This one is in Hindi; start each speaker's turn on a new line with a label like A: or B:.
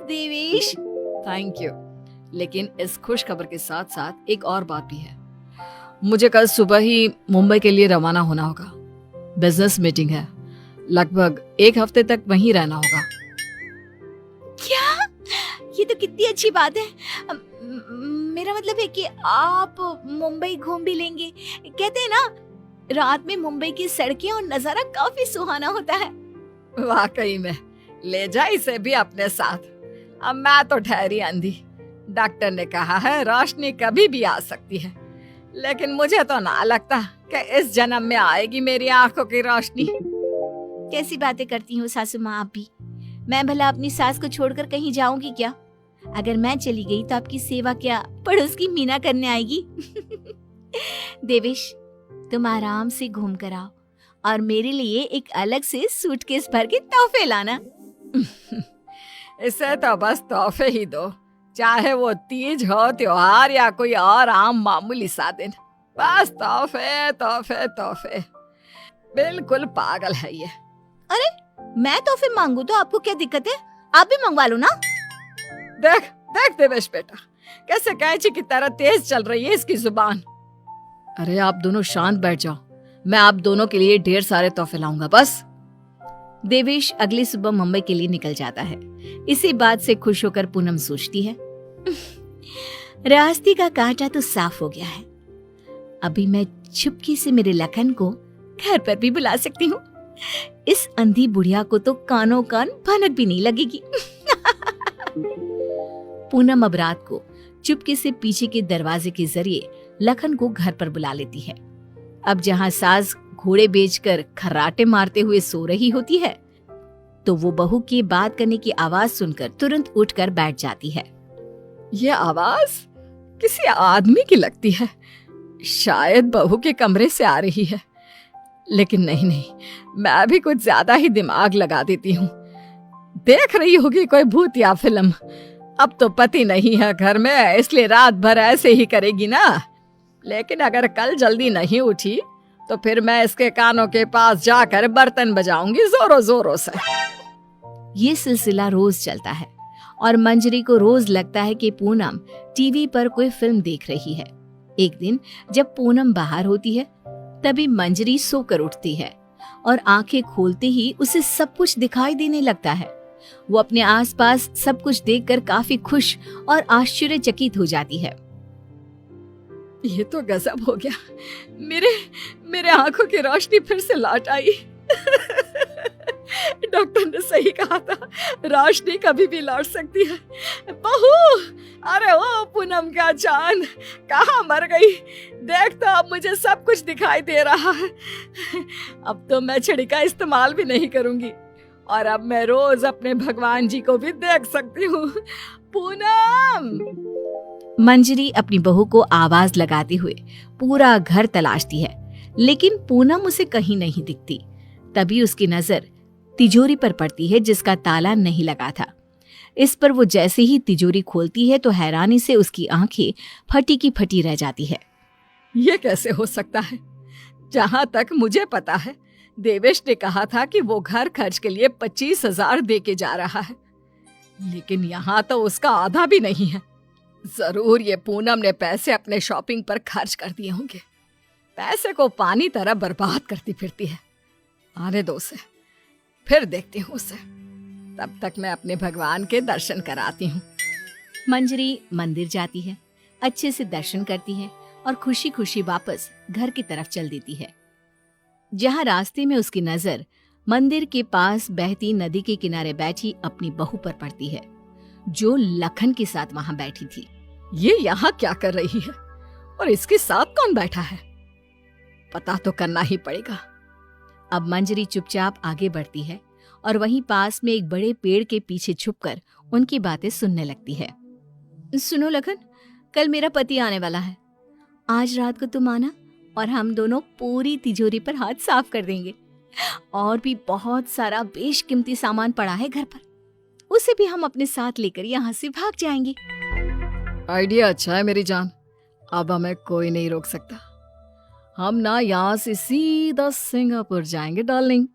A: देवेश।
B: Thank you. लेकिन इस खुश खबर के साथ साथ एक और बात भी है। मुझे कल सुबह ही मुंबई के लिए रवाना होना होगा। बिजनेस मीटिंग है, लगभग 1 हफ्ते तक वहीं रहना होगा।
A: क्या? ये तो कितनी अच्छी बात है। मेरा मतलब है कि आप मुंबई घूम भी लेंगे। कहते हैं ना, रात में मुंबई की सड़कें और नजारा काफी सुहाना होता है।
B: वाकई में, ले जा इसे भी अपने साथ। अब मैं तो ठहरी अंधी। डॉक्टर ने कहा है रोशनी कभी भी आ सकती है, लेकिन मुझे तो ना लगता कि इस जन्म में आएगी मेरी आंखों की रोशनी।
A: कैसी बातें करती हूँ सासू माँ आप भी। मैं भला अपनी सास को छोड़कर कहीं जाऊंगी क्या? अगर मैं चली गई तो आपकी सेवा क्या पड़ोस की मीना करने आएगी? देवेश, तुम आराम से घूम कर आओ और मेरे लिए एक अलग से सूटकेस भर के तोहफे लाना।
B: इसे तो बस तोहफे ही दो, चाहे वो तीज हो, त्योहार या कोई और आम मामूली सा दिन। बस तोहफे तोहफे तोहफे। बिल्कुल पागल है ये।
A: अरे, मैं तोहफे मांगू तो आपको क्या दिक्कत है? आप भी मंगवा लो ना।
B: देख देख देवेश बेटा, कैसे कैंची की तरह तेज चल रही है इसकी जुबान। अरे आप दोनों शांत बैठ जाओ, मैं आप दोनों के लिए ढेर सारे तोहफे लाऊंगा बस।
A: देवेश अगली सुबह मुंबई के लिए निकल जाता है। इसी बात से खुश होकर पूनम सोचती है, रास्ते का कांटा तो साफ हो गया है। अभी मैं चुपके से मेरे लखन को घर पर भी बुला सकती हूँ। इस अंधी बुढ़िया को तो कानों कान भनक भी नहीं लगेगी। पूनम अब रात को चुपके से पीछे के दरवाजे के जरिए लखन को घर पर बुला लेती है। अब जहाँ सास घोड़े बेचकर खर्राटे मारते हुए सो रही होती है, तो वो बहू की बात करने की आवाज सुनकर तुरंत उठकर बैठ जाती है।
B: ये आवाज किसी आदमी की लगती है, शायद बहू के कमरे से आ रही है। लेकिन नहीं नहीं, मैं भी कुछ ज्यादा ही दिमाग लगा देती हूँ। देख रही होगी कोई भूत या फिल्म। अब तो पति नहीं है घर में, इसलिए रात भर ऐसे ही करेगी ना। लेकिन अगर कल जल्दी नहीं उठी तो फिर मैं इसके कानों के पास जाकर बर्तन बजाऊंगी जोरों जोरों से।
A: ये सिलसिला रोज चलता है और मंजरी को रोज लगता है कि पूनम टीवी पर कोई फिल्म देख रही है। एक दिन जब पूनम बाहर होती है, तभी मंजरी सोकर उठती है और आंखें खोलते ही उसे सब कुछ दिखाई देने लगता है। वो अपने आसपास सब कुछ देखकर काफी खुश और आश्चर्यचकित हो जाती है।
B: ये तो गजब हो गया, मेरे आंखों की रोशनी फिर से लौट आई। डॉक्टर ने सही कहा था, रोशनी कभी भी लौट सकती है। बहू, अरे ओ पूनम का चांद, कहाँ मर गई? देख तो अब मुझे सब कुछ दिखाई दे रहा है। अब तो मैं छड़ी का इस्तेमाल भी नहीं करूंगी और अब मैं रोज अपने भगवान जी को भी देख सकती हूँ। पूनम!
A: मंजरी अपनी बहू को आवाज लगाते हुए पूरा घर तलाशती है, लेकिन पूनम उसे कहीं नहीं दिखती। तभी उसकी नजर तिजोरी पर पड़ती है जिसका ताला नहीं लगा था। इस पर वो जैसे ही तिजोरी खोलती है तो हैरानी से उसकी आंखें फटी की फटी रह जाती है।
B: ये कैसे हो सकता है? जहां तक मुझे पता है, देवेश ने कहा था कि वो घर खर्च के लिए 25,000 दे के जा रहा है, लेकिन यहाँ तो उसका आधा भी नहीं है। जरूर ये पूनम ने पैसे अपने शॉपिंग पर खर्च कर दिए होंगे। पैसे को पानी तरह बर्बाद करती फिरती है। आने दो उसे, फिर देखती हूँ उसे। तब तक मैं अपने भगवान के दर्शन कराती हूँ।
A: मंजरी मंदिर जाती है, अच्छे से दर्शन करती है और खुशी खुशी वापस घर की तरफ चल देती है। जहाँ रास्ते में उसकी नजर मंदिर के पास बहती नदी के किनारे बैठी अपनी बहू पर पड़ती है, जो लखन के साथ वहां बैठी थी।
B: ये यहाँ क्या कर रही है और इसके साथ कौन बैठा है? पता तो करना ही पड़ेगा।
A: अब मंजरी चुपचाप आगे बढ़ती है और वहीं पास में एक बड़े पेड़ के पीछे छुपकर उनकी बातें सुनने लगती है। सुनो लखन, कल मेरा पति आने वाला है। आज रात को तुम आना और हम दोनों पूरी तिजोरी पर हाथ साफ कर देंगे। और भी बहुत सारा बेशकीमती सामान पड़ा है घर पर, उसे भी हम अपने साथ लेकर यहाँ से भाग जाएंगे।
B: आइडिया अच्छा है मेरी जान, अब हमें कोई नहीं रोक सकता। हम ना यहाँ से सीधा सिंगापुर जाएंगे डार्लिंग।